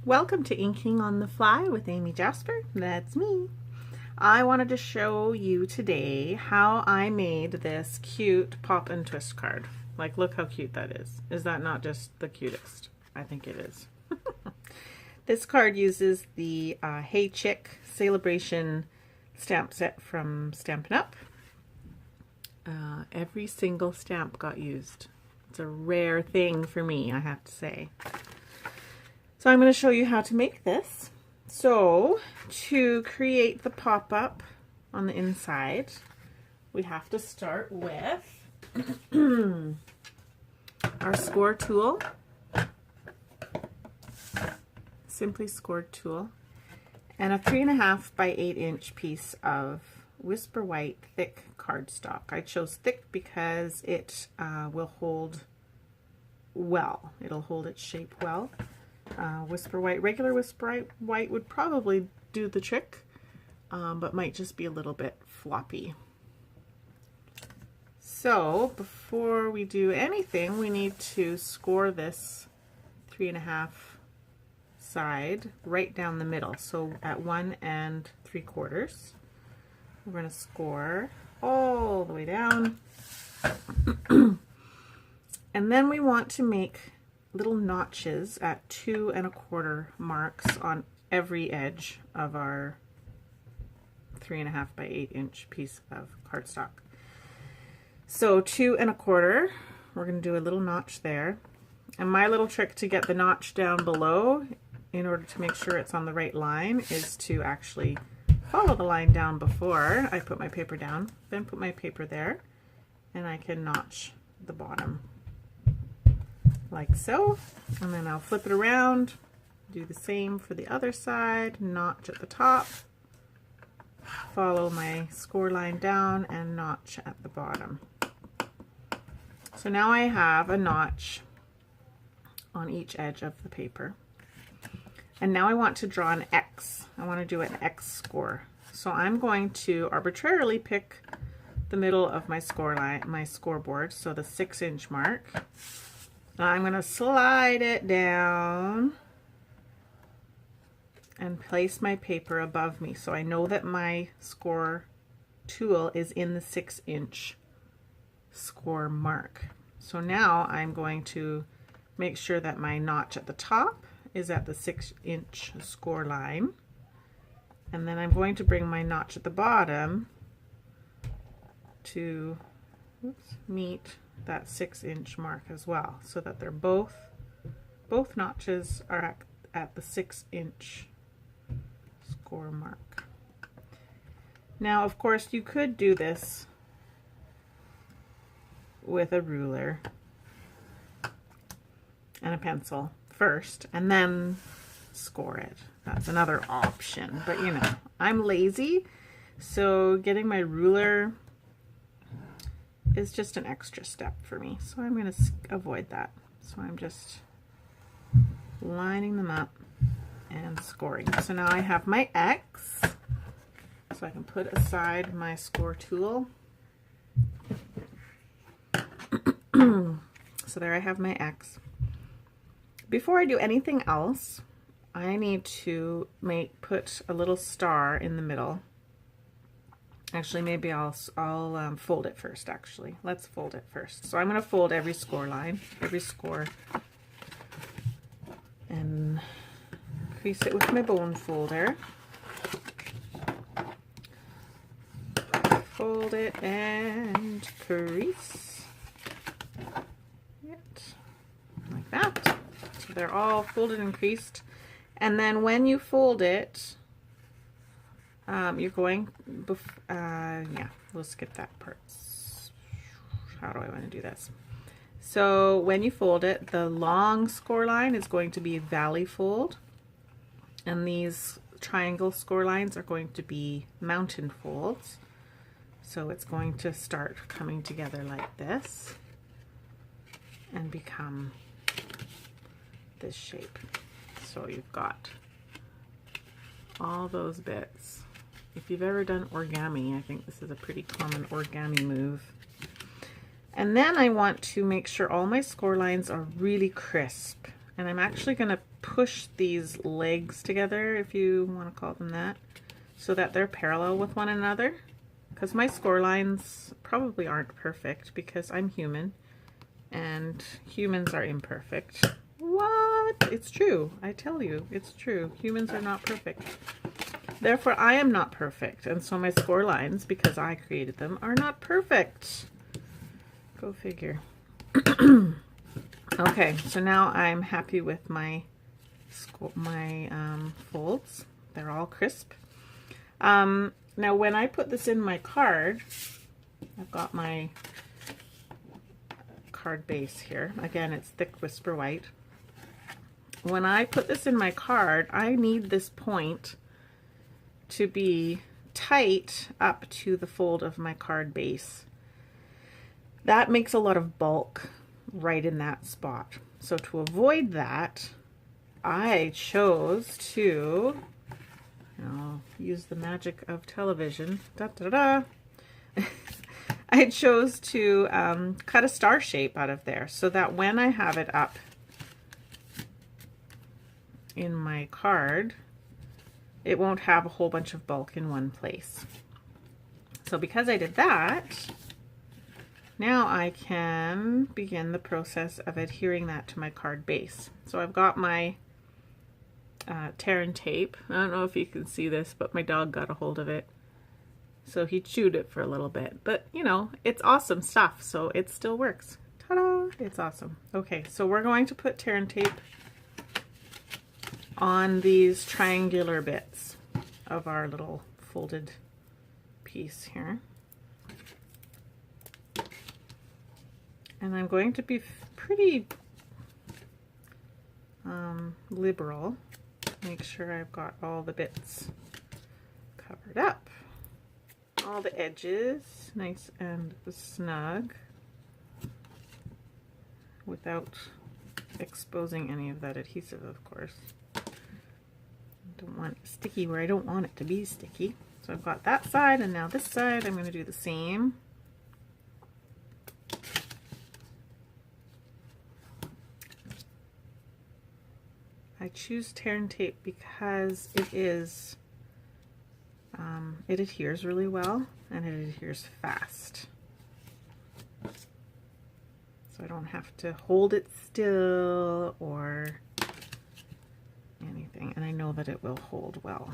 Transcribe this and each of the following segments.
Welcome to Inking on the Fly with Amy Jasper. That's me. I wanted to show you today how I made this cute pop and twist card. Like, look how cute that is. Is that not just the cutest? I think it is. This card uses the Hey Chick Sale-a-bration stamp set from Stampin' Up. Every single stamp got used. It's a rare thing for me, I have to say. So I'm going to show you how to make this. So to create the pop-up on the inside, we have to start with our score tool, simply scored tool, and a 3.5 by 8 inch piece of Whisper White thick cardstock. I chose thick because it will hold well. It'll hold its shape well. Whisper White, regular Whisper White would probably do the trick, but might just be a little bit floppy. So before we do anything, we need to score this 3.5 side right down the middle. So at 1 3/4, we're going to score all the way down. And then we want to make little notches at 2 1/4 marks on every edge of our 3.5 by 8 inch piece of cardstock. So 2 1/4, we're going to do a little notch there. And my little trick to get the notch down below, in order to make sure it's on the right line, is to actually follow the line down before I put my paper down, then put my paper there, and I can notch the bottom like so. And then I'll flip it around, do the same for the other side, notch at the top, follow my score line down, and notch at the bottom. So now I have a notch on each edge of the paper. And now I want to draw an X. I want to do an X score. So I'm going to arbitrarily pick the middle of my score line, my scoreboard, so the 6 inch mark. Now I'm going to slide it down and place my paper above me, so I know that my score tool is in the 6 inch score mark. So now I'm going to make sure that my notch at the top is at the 6 inch score line, and then I'm going to bring my notch at the bottom to meet that 6 inch mark as well, so that they're both notches are at the 6 inch score mark. Now, of course, you could do this with a ruler and a pencil first and then score it. That's another option, but you know, I'm lazy, so getting my ruler is just an extra step for me, so I'm going to avoid that. So I'm just lining them up and scoring. So now I have my X, so I can put aside my score tool. So there I have my X. Before I do anything else, I need to put a little star in the middle. Actually, maybe I'll fold it first, actually. Let's fold it first. So I'm going to fold every score line, every score, and crease it with my bone folder. Fold it and crease it like that. So they're all folded and creased. And then when you fold it, you're going, yeah, we'll skip that part. How do I want to do this? So when you fold it, the long score line is going to be valley fold, and these triangle score lines are going to be mountain folds. So it's going to start coming together like this and become this shape. So you've got all those bits. If you've ever done origami, I think this is a pretty common origami move. And then I want to make sure all my score lines are really crisp. And I'm actually going to push these legs together, if you want to call them that, so that they're parallel with one another. Because my score lines probably aren't perfect because I'm human and humans are imperfect. What? It's true. I tell you, it's true. Humans are not perfect. Therefore, I am not perfect. And so my score lines, because I created them, are not perfect. Go figure. Okay, so now I'm happy with my folds. They're all crisp. Now when I put this in my card, I've got my card base here. Again, it's thick Whisper White. When I put this in my card, I need this point to be tight up to the fold of my card base. That makes a lot of bulk right in that spot. So to avoid that, I chose to, I'll use the magic of television. Da, da, da. I chose to cut a star shape out of there so that when I have it up in my card, it won't have a whole bunch of bulk in one place. So because I did that, now I can begin the process of adhering that to my card base. So I've got my tear and tape. I don't know if you can see this, but my dog got a hold of it. So he chewed it for a little bit. But, you know, it's awesome stuff, so it still works. Ta-da! It's awesome. Okay, so we're going to put tear and tape on these triangular bits of our little folded piece here. And I'm going to be pretty liberal. Make sure I've got all the bits covered up. All the edges nice and snug without exposing any of that adhesive, of course. I don't want it sticky where I don't want it to be sticky. So I've got that side, and now this side I'm going to do the same. I choose tear and tape because it is it adheres really well and it adheres fast. So I don't have to hold it still or anything, and I know that it will hold well.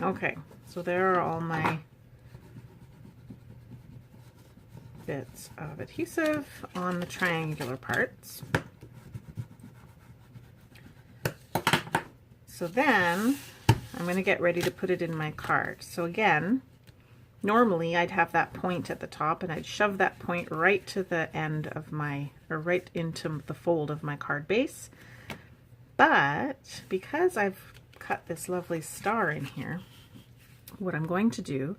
Okay, so there are all my bits of adhesive on the triangular parts. So then I'm going to get ready to put it in my card. So again, normally I'd have that point at the top and I'd shove that point right to the end of my, or right into the fold of my card base. But because I've cut this lovely star in here, what I'm going to do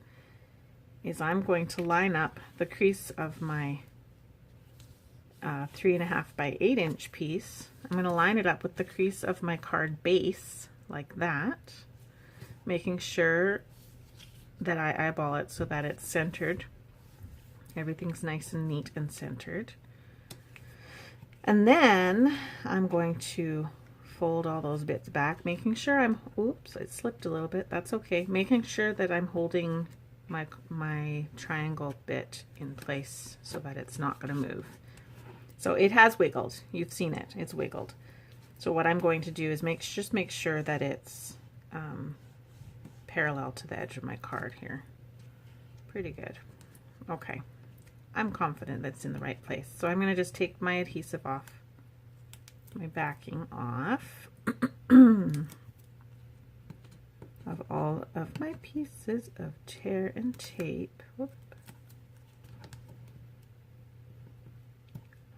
is I'm going to line up the crease of my 3.5 by 8 inch piece. I'm going to line it up with the crease of my card base like that, making sure that I eyeball it so that it's centered. Everything's nice and neat and centered. And then I'm going to fold all those bits back, making sure I'm, oops, it slipped a little bit, that's okay, making sure that I'm holding my triangle bit in place so that it's not going to move. So it has wiggled, you've seen it, it's wiggled. So what I'm going to do is just make sure that it's parallel to the edge of my card here. Pretty good. Okay, I'm confident that's in the right place. So I'm going to just take my adhesive off, my backing off of all of my pieces of tear and tape. Whoop.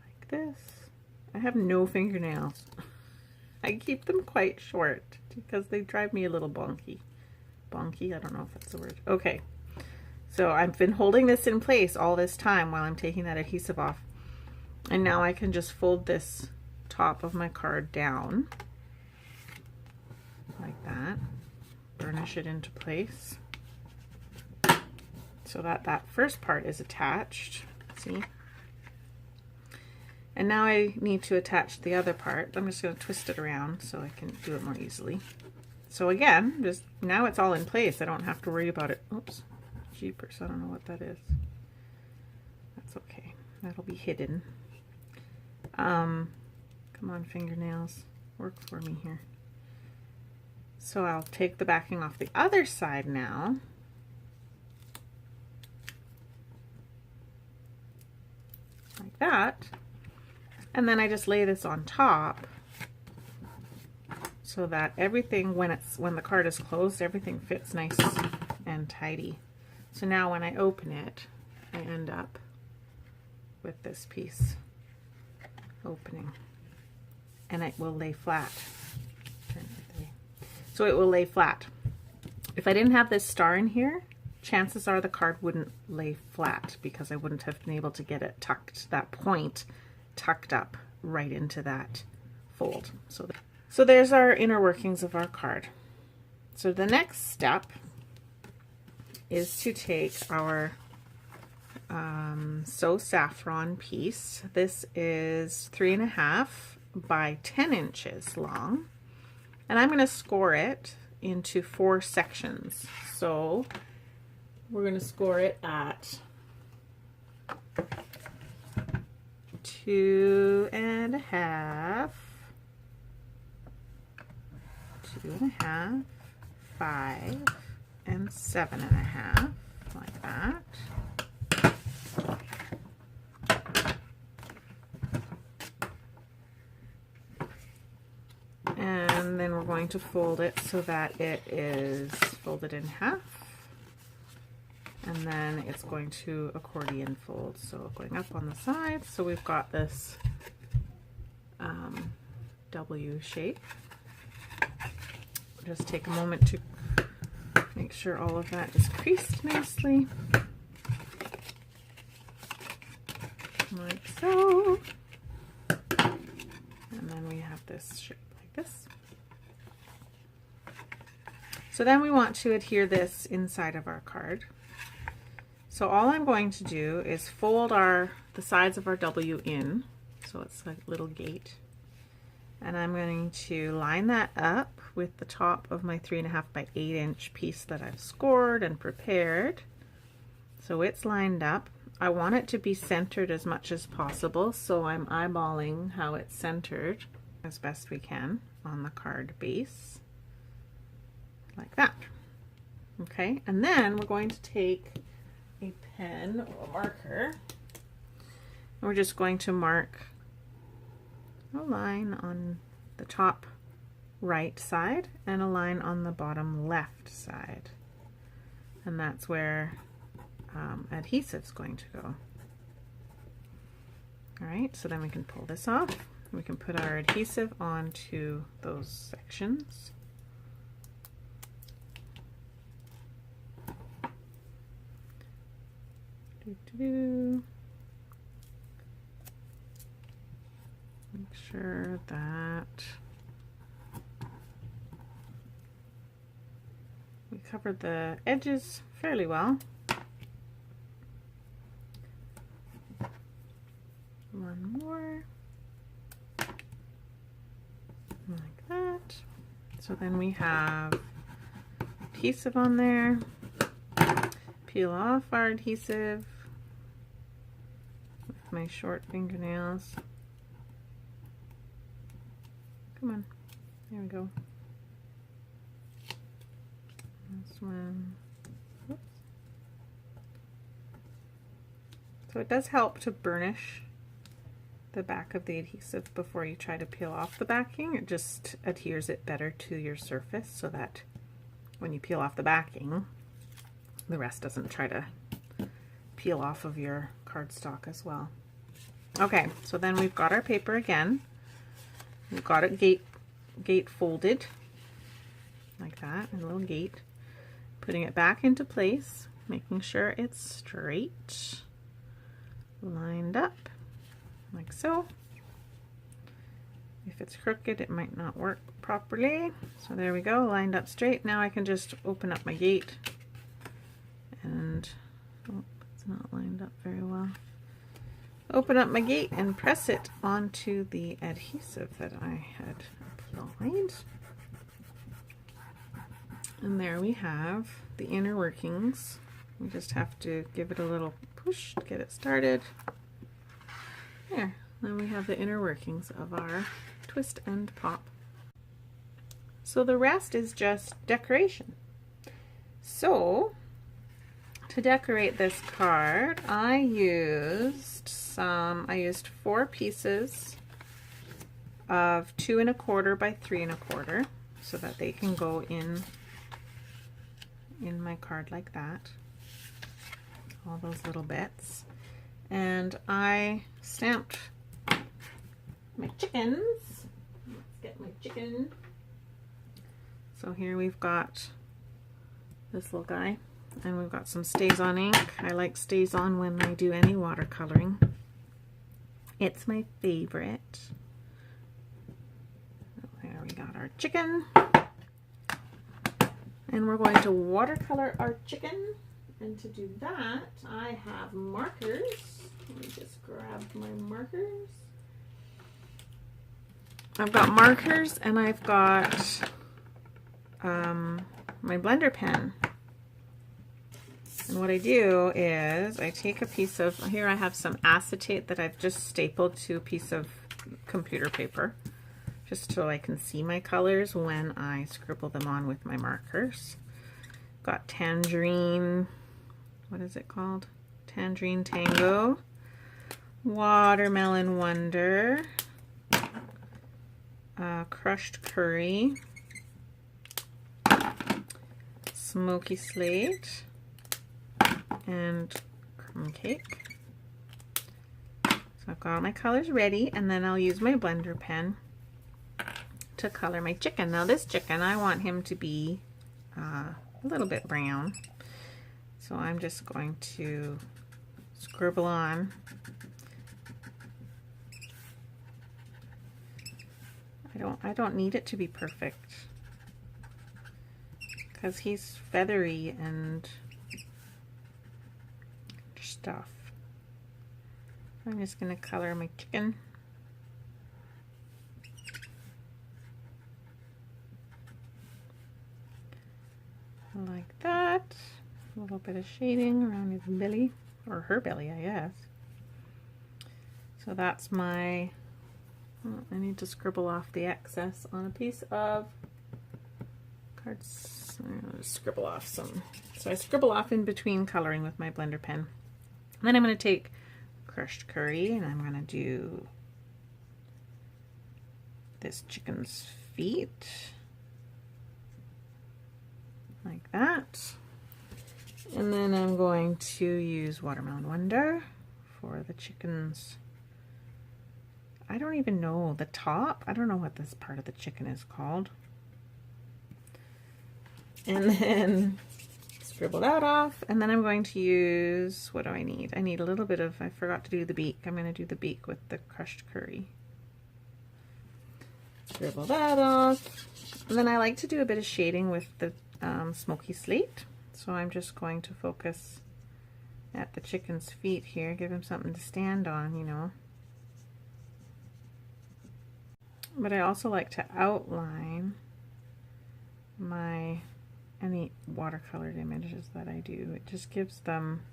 Like this. I have no fingernails. I keep them quite short because they drive me a little bonky. Bonky? I don't know if that's the word. Okay. So I've been holding this in place all this time while I'm taking that adhesive off. And now I can just fold this top of my card down like that. Burnish it into place so that that first part is attached. See? And now I need to attach the other part. I'm just going to twist it around so I can do it more easily. So again, just now it's all in place. I don't have to worry about it. Oops, jeepers, I don't know what that is. That's okay. That'll be hidden. Come on, fingernails. Work for me here. So I'll take the backing off the other side now. Like that. And then I just lay this on top so that everything, when the card is closed, everything fits nice and tidy. So now when I open it, I end up with this piece opening, and it will lay flat. So it will lay flat. If I didn't have this star in here, chances are the card wouldn't lay flat because I wouldn't have been able to get it tucked, that point tucked up right into that fold. So there's our inner workings of our card. So the next step is to take our So Saffron piece. This is 3.5 by 10 inches long, and I'm going to score it into 4 sections. So we're going to score it at 2.5, 2.5, 5, and 7.5, like that. And then we're going to fold it so that it is folded in half. And then it's going to accordion fold, so going up on the sides. So we've got this W shape. Just take a moment to make sure all of that is creased nicely. Like so. And then we have this shape like this. So then we want to adhere this inside of our card. So all I'm going to do is fold the sides of our W in, so it's like a little gate, and I'm going to line that up with the top of my 3.5 by 8 inch piece that I've scored and prepared. So it's lined up. I want it to be centered as much as possible, so I'm eyeballing how it's centered as best we can on the card base, like that. Okay, and then we're going to take a pen or a marker, and we're just going to mark a line on the top right side and a line on the bottom left side, and that's where adhesive is going to go. All right, so then we can pull this off. We can put our adhesive onto those sections. Make sure that we covered the edges fairly well. One more, like that. So then we have adhesive on there. Peel off our adhesive with my short fingernails. Come on, there we go. This one. Oops. So it does help to burnish the back of the adhesive before you try to peel off the backing. It just adheres it better to your surface so that when you peel off the backing, the rest doesn't try to peel off of your cardstock as well. Okay, so then we've got our paper again. We've got it gate folded like that, a little gate. Putting it back into place, making sure it's straight, lined up like so. If it's crooked, it might not work properly. So there we go, lined up straight. Now I can just open up my gate and, oh, it's not lined up very well. open up my gate and press it onto the adhesive that I had applied. And there we have the inner workings. We just have to give it a little push to get it started. There, then we have the inner workings of our twist and pop. So the rest is just decoration. So to decorate this card, I used 4 pieces of 2 1/4 by 3 1/4 so that they can go in my card like that. All those little bits. And I stamped my chickens. Let's get my chicken. So here we've got this little guy, and we've got some Stays On ink. I like Stays On when I do any watercoloring. It's my favorite. There we got our chicken. And we're going to watercolor our chicken. And to do that, I have markers. Let me just grab my markers. I've got markers and I've got my blender pen. And what I do is I take a piece of, here I have some acetate that I've just stapled to a piece of computer paper, just so I can see my colors when I scribble them on with my markers. Got Tangerine, what is it called? Tangerine Tango, Watermelon Wonder, Crushed Curry, Smoky Slate, and Crumb Cake. So I've got all my colors ready, and then I'll use my blender pen to color my chicken. Now this chicken, I want him to be a little bit brown. So I'm just going to scribble on. I don't need it to be perfect because he's feathery and stuff. I'm just going to color my chicken. Like that. A little bit of shading around his belly, or her belly, I guess. So that's my, I need to scribble off the excess on a piece of cards. I'll just scribble off some. So I scribble off in between coloring with my blender pen. And then I'm going to take Crushed Curry and I'm going to do this chicken's feet. Like that. And then I'm going to use Watermelon Wonder for the chicken's, I don't even know, the top. I don't know what this part of the chicken is called. And then scribble that off. And then I'm going to use, what do I need? I need a little bit of, I forgot to do the beak. I'm going to do the beak with the Crushed Curry. Scribble that off. And then I like to do a bit of shading with the Smoky Slate. So I'm just going to focus at the chicken's feet here, give him something to stand on, you know. But I also like to outline any watercolored images that I do. It just gives them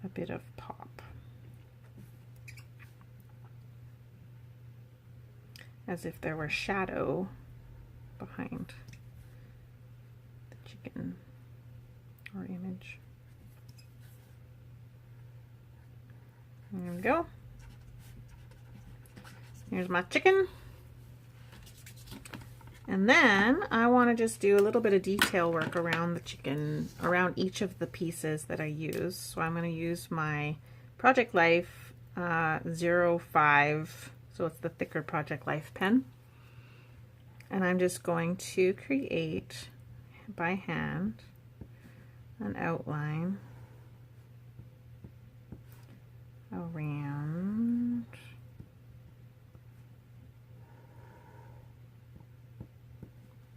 a bit of pop. As if there were shadow behind the chicken or image. There we go. Here's my chicken. And then I want to just do a little bit of detail work around the chicken, around each of the pieces that I use. So I'm going to use my Project Life 05, so it's the thicker Project Life pen. And I'm just going to create by hand an outline around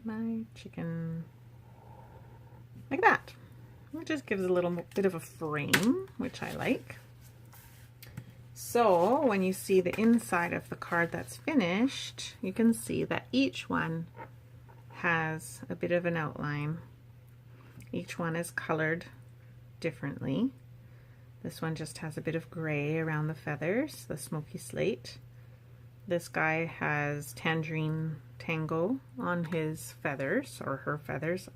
my chicken, like that. It just gives a little bit of a frame, which I like. So when you see the inside of the card that's finished, you can see that each one has a bit of an outline. Each one is colored differently. This one just has a bit of gray around the feathers, the smoky slate. This guy has tangerine tango on his feathers, or her feathers.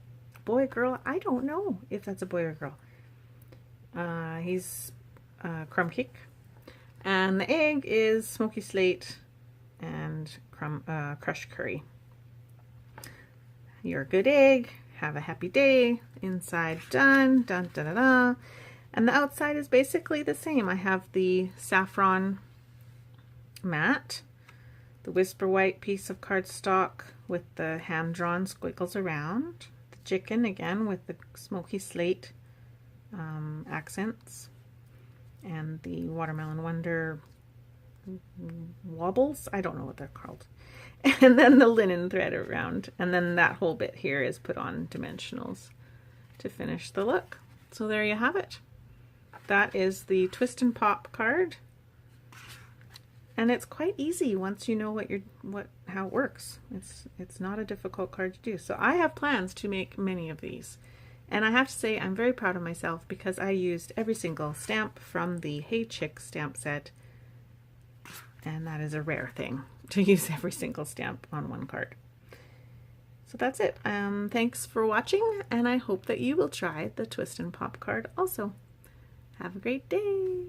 Boy, girl, I don't know if that's a boy or girl. He's crumb cake. And the egg is smoky slate and crushed curry. You're a good egg. Have a happy day. Inside done. Dun, da, da, da. And the outside is basically the same. I have the saffron mat, the whisper white piece of cardstock with the hand-drawn squiggles around, the chicken again with the smoky slate accents, and the Watermelon Wonder wobbles. I don't know what they're called. And then the linen thread around. And then that whole bit here is put on dimensionals to finish the look. So there you have it. That is the Twist and Pop card. And it's quite easy once you know how it works. It's not a difficult card to do. So I have plans to make many of these. And I have to say I'm very proud of myself because I used every single stamp from the Hey Chick stamp set. And that is a rare thing, to use every single stamp on one card. So that's it. Thanks for watching, and I hope that you will try the Twist and Pop card also. Have a great day.